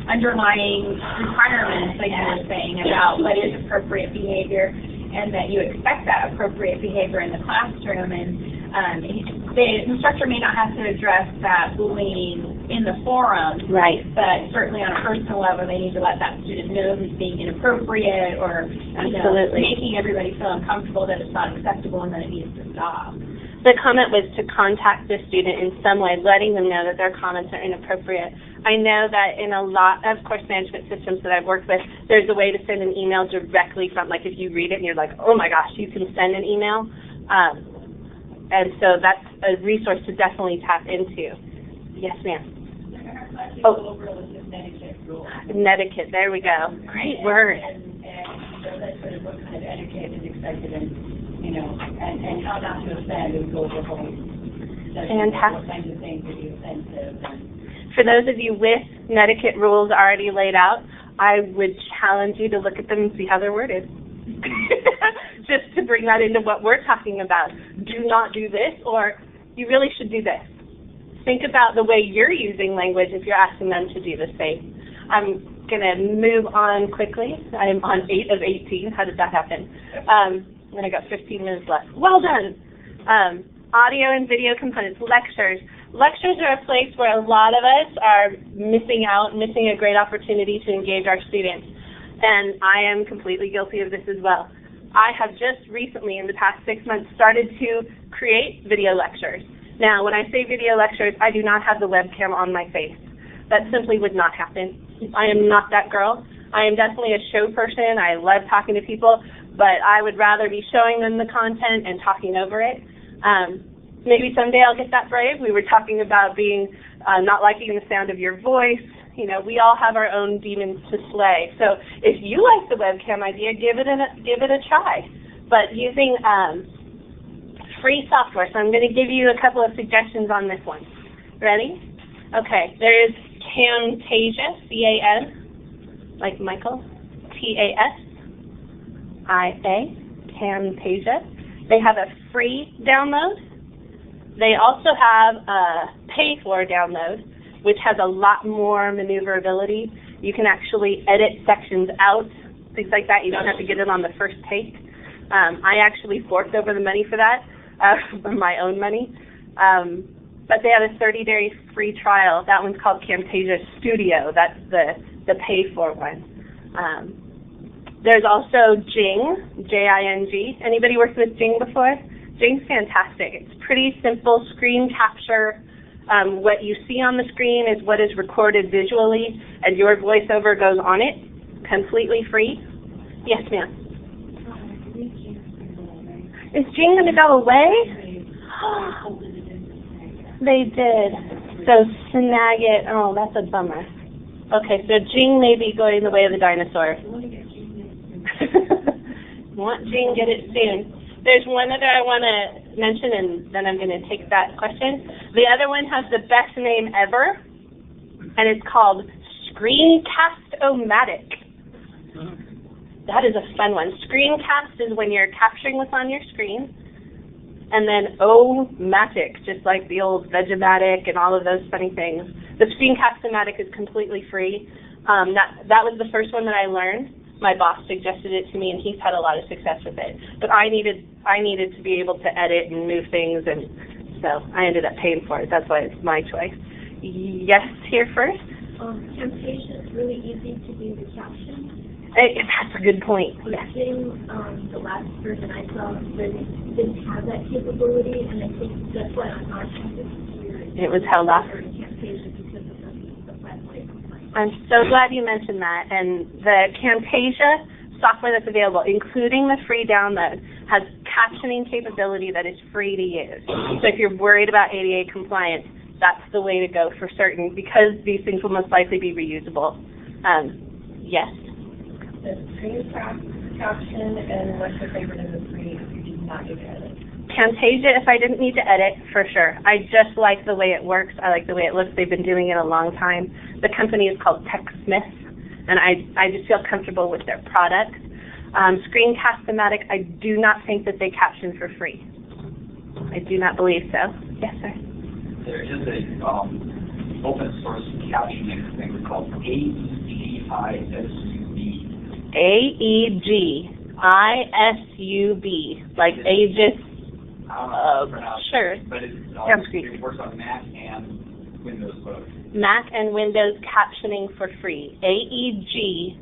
underlying requirements, like you were saying, about what is appropriate behavior. and that you expect that appropriate behavior in the classroom. And the instructor may not have to address that bullying in the forum, Right. but certainly on a personal level, they need to let that student know who's being inappropriate or making everybody feel uncomfortable that it's not acceptable and that it needs to stop. The comment was to contact the student in some way, letting them know that their comments are inappropriate. I know that in a lot of course management systems that I've worked with, there's a way to send an email directly from, like if you read it and you're like, oh my gosh, you can send an email. And so that's a resource to definitely tap into. Yes, ma'am. Oh, netiquette, there we go. Great word. And so that's sort of what kind of etiquette is expected and how not to offend and go over home. Fantastic. What kinds of things would be offensive. For those of you with netiquette rules already laid out, I would challenge you to look at them and see how they're worded. Just to bring that into what we're talking about. Do not do this, or you really should do this. Think about the way you're using language if you're asking them to do the same. I'm going to move on quickly. I'm on 8 of 18. How did that happen? And I got 15 minutes left. Well done. Audio and video components, lectures. Lectures are a place where a lot of us are missing a great opportunity to engage our students. And I am completely guilty of this as well. I have just recently, in the past 6 months, started to create video lectures. Now, when I say video lectures, I do not have the webcam on my face. That simply would not happen. I am not that girl. I am definitely a show person. I love talking to people, but I would rather be showing them the content and talking over it. Maybe someday I'll get that brave. We were talking about being not liking the sound of your voice. You know, we all have our own demons to slay. So if you like the webcam idea, give it a try. But using free software, so I'm going to give you a couple of suggestions on this one. Ready? Okay, there is Camtasia, C-A-N, like Michael, T-A-S-I-A, Camtasia. They have a free download. They also have a pay-for download, which has a lot more maneuverability. You can actually edit sections out, things like that. You don't have to get it on the first take. I actually forked over the money for that, my own money. But they have a 30-day free trial. That one's called Camtasia Studio. That's the pay-for one. There's also Jing, J-I-N-G. Anybody worked with Jing before? Jing's fantastic. It's pretty simple screen capture. What you see on the screen is what is recorded visually, and your voiceover goes on it, completely free. Yes, ma'am. Is Jing going to go away? They did. So Snagit, oh, that's a bummer. Okay, so Jing may be going the way of the dinosaur. Want Jing, get it soon. There's one other I want to mention, and then I'm going to take that question. The other one has the best name ever, and it's called Screencast-O-Matic. That is a fun one. Screencast is when you're capturing what's on your screen, and then O-Matic, just like the old Vegematic and all of those funny things. The Screencast-O-Matic is completely free. That was the first one that I learned. My boss suggested it to me, and he's had a lot of success with it. But I needed to be able to edit and move things, and so I ended up paying for it. That's why it's my choice. Yes, here first. Camtasia is really easy to do the caption. That's a good point. Yes. The last version I saw didn't have that capability, and I think that's why on our campus it was held off. Camtasia because of the flat rate. I'm so glad you mentioned that. And the Camtasia software that's available, including the free download, has captioning capability that is free to use. So if you're worried about ADA compliance, that's the way to go for certain, because these things will most likely be reusable. Yes? The screen caption, and what's your favorite of the three if you did not get to edit? Camtasia, if I didn't need to edit, for sure. I just like the way it works. I like the way it looks. They've been doing it a long time. The company is called TechSmith, and I just feel comfortable with their product. Screencast-O-Matic, I do not think that they caption for free. I do not believe so. Yes, sir? There is a open source captioning thing called AEGISUB. AEG. ISUB, like Aegis. Sure. But Sounds great. it works on Mac and Windows both. Mac and Windows captioning for free. AEGISUB.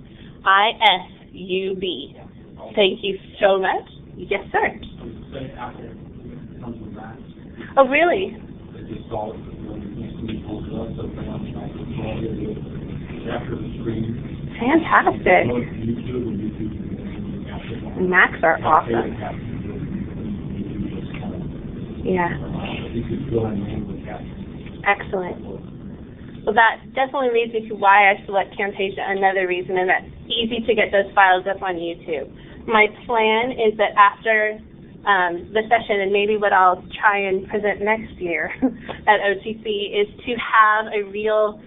Thank you so much. Yes, sir. Oh, really? Fantastic. Macs are awesome. Yeah. Excellent. Well, that definitely leads me to why I select Camtasia, another reason, and that's easy to get those files up on YouTube. My plan is that after the session, and maybe what I'll try and present next year at OTC, is to have a real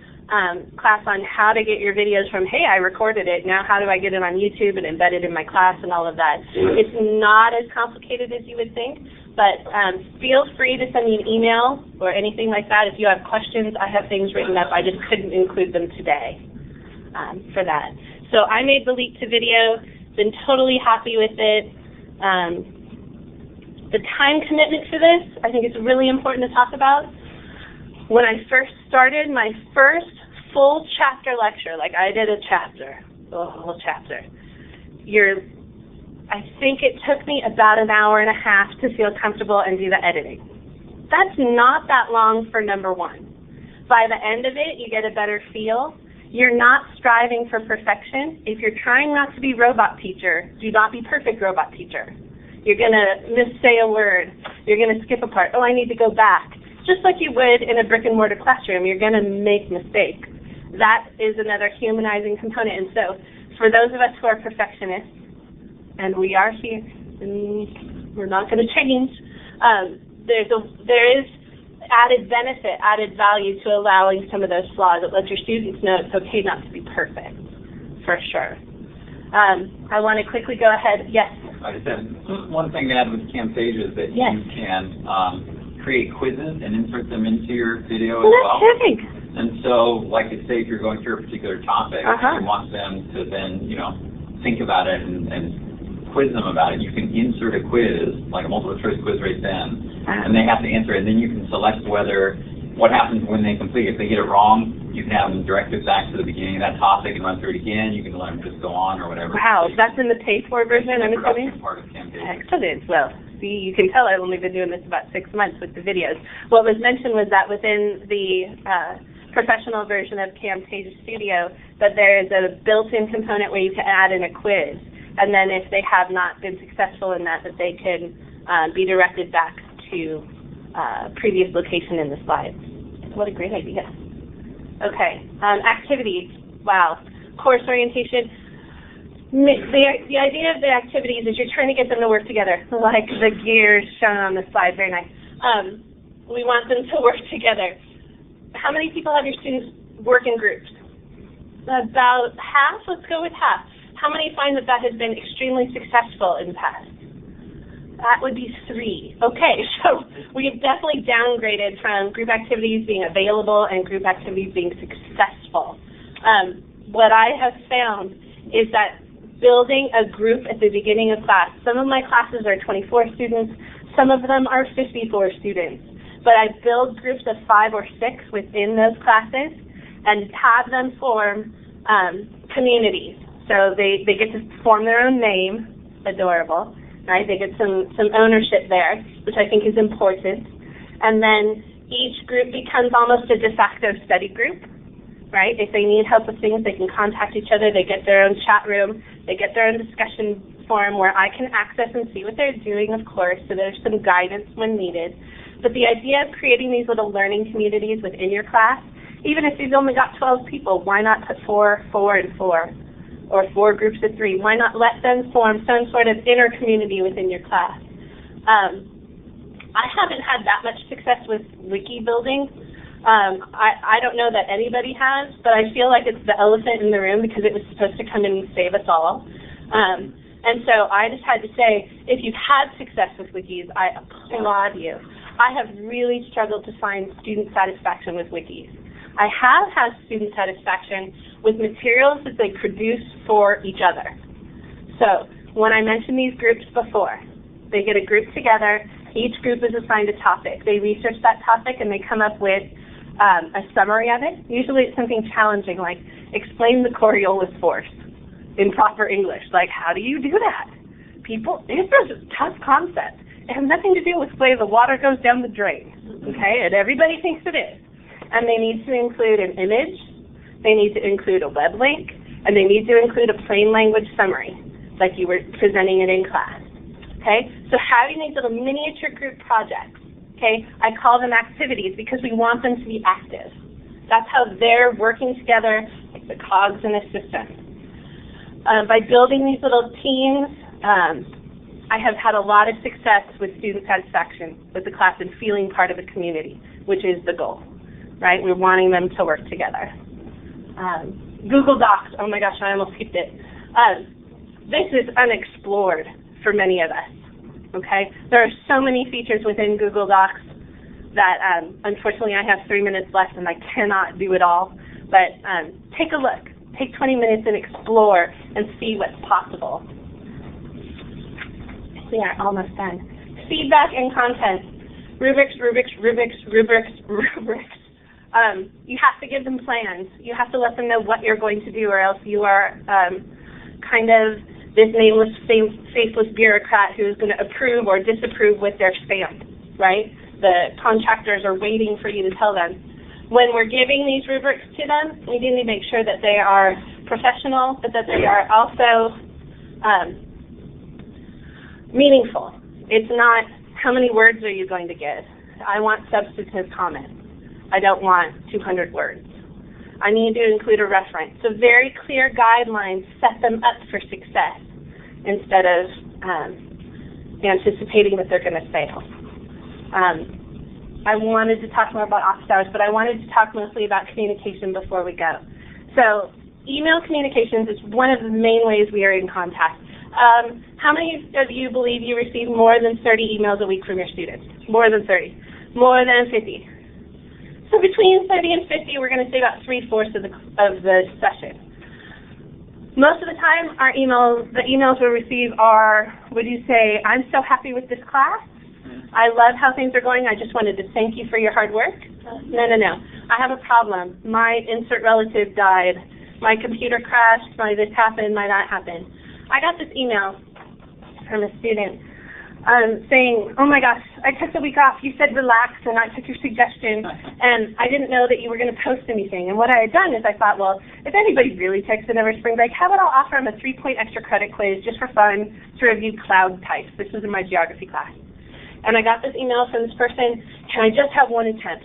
class on how to get your videos from, hey, I recorded it, now how do I get it on YouTube and embed it in my class and all of that. It's not as complicated as you would think, but feel free to send me an email or anything like that if you have questions. I have things written up. I just couldn't include them today for that. So I made the leap to video, been totally happy with it. The time commitment for this, I think it's really important to talk about. When I first started, my first full chapter lecture, like I did a whole chapter, I think it took me about an hour and a half to feel comfortable and do the editing. That's not that long for number one. By the end of it, you get a better feel. You're not striving for perfection. If you're trying not to be robot teacher, do not be perfect robot teacher. You're going to missay a word. You're going to skip a part. Oh, I need to go back. Just like you would in a brick and mortar classroom, you're going to make mistakes. That is another humanizing component. And so for those of us who are perfectionists, and we are here, and we're not going to change, there is added benefit, added value to allowing some of those flaws. It lets your students know it's okay not to be perfect, for sure. I want to quickly go ahead. Yes? I just have one thing to add with Camtasia is that yes. you can create quizzes and insert them into your video as well. Terrific. And so, like say if you're going through a particular topic, you want them to then, think about it and quiz them about it. You can insert a quiz, like a multiple choice quiz right then, and they have to answer it. And then you can select what happens when they complete it. If they get it wrong, you can have them direct it back to the beginning of that topic and run through it again. You can let them just go on or whatever. Wow, that's in the paid-for version, I'm assuming? Part of Camtasia. Excellent. Well, see, you can tell I've only been doing this about 6 months with the videos. What was mentioned was that within the professional version of Camtasia Studio, that there is a built-in component where you can add in a quiz. And then if they have not been successful in that they can be directed back to previous location in the slides. What a great idea. Okay, activities. Wow. Course orientation. The idea of the activities is you're trying to get them to work together, like the gears shown on the slide. Very nice. We want them to work together. How many people have your students work in groups? About half? Let's go with half. How many find that has been extremely successful in the past? That would be 3. Okay, so we have definitely downgraded from group activities being available and group activities being successful. What I have found is that building a group at the beginning of class, some of my classes are 24 students, some of them are 54 students, but I build groups of 5 or 6 within those classes and have them form communities. So they get to form their own name, adorable, right? They get some ownership there, which I think is important. And then each group becomes almost a de facto study group, right? If they need help with things, they can contact each other. They get their own chat room. They get their own discussion forum where I can access and see what they're doing, of course, so there's some guidance when needed. But the idea of creating these little learning communities within your class, even if you've only got 12 people, why not put 4, 4, and 4? Or 4 groups of 3. Why not let them form some sort of inner community within your class? I haven't had that much success with wiki building. I don't know that anybody has, but I feel like it's the elephant in the room because it was supposed to come in and save us all. And so I just had to say, if you've had success with wikis, I applaud you. I have really struggled to find student satisfaction with wikis. I have had student satisfaction with materials that they produce for each other. So when I mentioned these groups before, they get a group together. Each group is assigned a topic. They research that topic and they come up with a summary of it. Usually it's something challenging, like explain the Coriolis force in proper English. Like, how do you do that? People, it's a tough concept. It has nothing to do with the way the water goes down the drain, okay? And everybody thinks it is. And they need to include an image, they need to include a web link, and they need to include a plain language summary, like you were presenting it in class, okay? So having these little miniature group projects, okay, I call them activities because we want them to be active. That's how they're working together, like the cogs in a system. By building these little teams, I have had a lot of success with student satisfaction with the class and feeling part of a community, which is the goal, right? We're wanting them to work together. Google Docs, oh my gosh, I almost skipped it. This is unexplored for many of us, okay? There are so many features within Google Docs that unfortunately I have 3 minutes left and I cannot do it all, but take a look. Take 20 minutes and explore and see what's possible. We are almost done. Feedback and content. Rubrics. You have to give them plans. You have to let them know what you're going to do, or else you are kind of this nameless, faceless bureaucrat who is going to approve or disapprove with their stamp, right? The contractors are waiting for you to tell them. When we're giving these rubrics to them, we need to make sure that they are professional, but that they are also meaningful. It's not, how many words are you going to give? I want substantive comments. I don't want 200 words. I need to include a reference. So very clear guidelines set them up for success instead of anticipating that they're going to fail. I wanted to talk more about office hours, but I wanted to talk mostly about communication before we go. So email communications is one of the main ways we are in contact. How many of you believe you receive more than 30 emails a week from your students? More than 30. More than 50. So between 30 and 50, we're going to say about 3/4 of the session. Most of the time, the emails we receive are, would you say, I'm so happy with this class. I love how things are going. I just wanted to thank you for your hard work. No. I have a problem. My insert relative died. My computer crashed. My this happened. My that happened. I got this email from a student saying, oh my gosh, I took the week off. You said relax, and I took your suggestion, and I didn't know that you were going to post anything. And what I had done is I thought, well, if anybody really takes it over spring break, how about I'll offer them a 3-point extra credit quiz just for fun to review cloud types. This was in my geography class. And I got this email from this person, can I just have one attempt?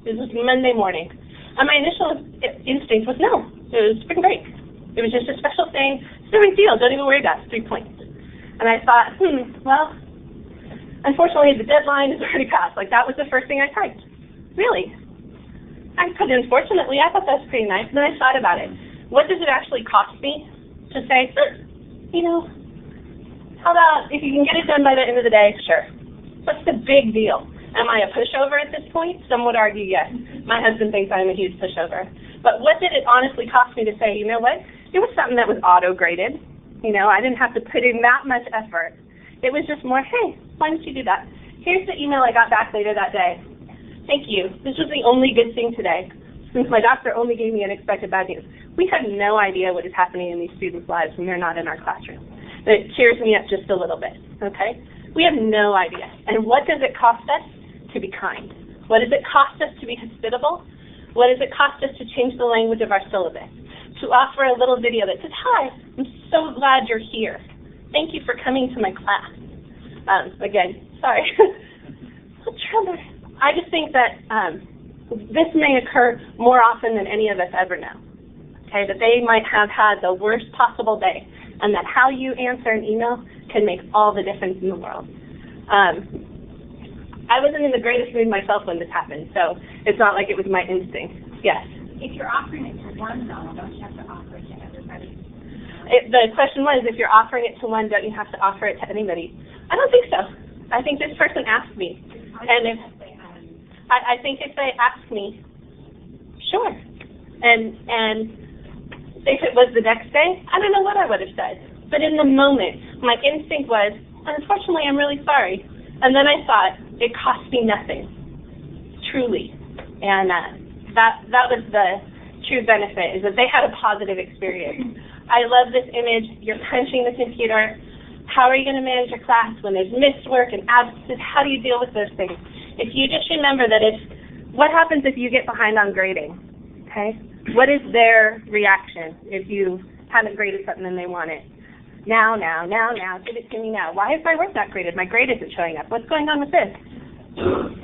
This was Monday morning. And my initial instinct was no, it was spring break. It was just a special thing. It's no big deal. Don't even worry about it. 3 points. And I thought, well, unfortunately the deadline is already passed. Like, that was the first thing I typed. Really? I put unfortunately. I thought that was pretty nice. And then I thought about it. What does it actually cost me to say, you know, how about if you can get it done by the end of the day? Sure. What's the big deal? Am I a pushover at this point? Some would argue yes. My husband thinks I'm a huge pushover. But what did it honestly cost me to say, you know what? It was something that was auto-graded. You know, I didn't have to put in that much effort. It was just more, hey, why don't you do that? Here's the email I got back later that day. Thank you. This was the only good thing today, since my doctor only gave me unexpected bad news. We have no idea what is happening in these students' lives when they're not in our classroom. But it cheers me up just a little bit, okay? We have no idea. And what does it cost us to be kind? What does it cost us to be hospitable? What does it cost us to change the language of our syllabus? To offer a little video that says, hi, I'm so glad you're here. Thank you for coming to my class. Again, sorry. I just think that this may occur more often than any of us ever know. Okay, that they might have had the worst possible day, and that how you answer an email can make all the difference in the world. I wasn't in the greatest mood myself when this happened, so it's not like it was my instinct. Yes? If you're offering it to one, though, don't you have to offer it to everybody? The question was, if you're offering it to one, don't you have to offer it to anybody? I don't think so. I think this person asked me. And if I think if they asked me, sure. And if it was the next day, I don't know what I would have said. But in the moment, my instinct was, unfortunately, I'm really sorry. And then I thought, it cost me nothing, truly. And that was the true benefit, is that they had a positive experience. I love this image. You're punching the computer. How are you going to manage your class when there's missed work and absences? How do you deal with those things? If you just remember that what happens if you get behind on grading, okay? What is their reaction if you haven't graded something and they want it? Now, give it to me now. Why is my work not graded? My grade isn't showing up. What's going on with this?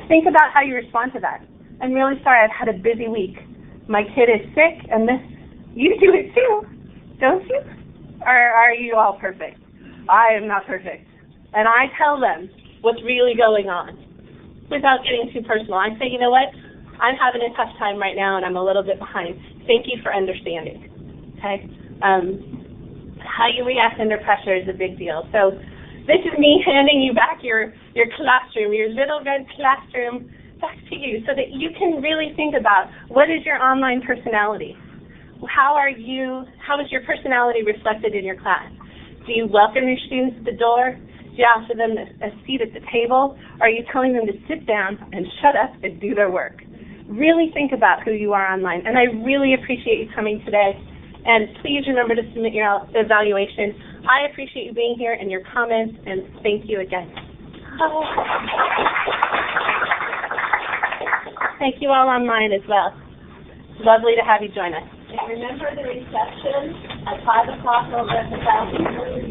Think about how you respond to that. I'm really sorry, I've had a busy week. My kid is sick, and you do it too, don't you? Or are you all perfect? I am not perfect. And I tell them what's really going on without getting too personal. I say, you know what? I'm having a tough time right now, and I'm a little bit behind. Thank you for understanding, okay? How you react under pressure is a big deal. So this is me handing you back your classroom, your little red classroom, back to you so that you can really think about what is your online personality. How is your personality reflected in your class? Do you welcome your students at the door? Do you offer them a seat at the table? Are you telling them to sit down and shut up and do their work? Really think about who you are online. And I really appreciate you coming today. And please remember to submit your evaluation. I appreciate you being here and your comments, and thank you again. Thank you all online as well. Lovely to have you join us. And remember the reception at 5 o'clock over at the fountain.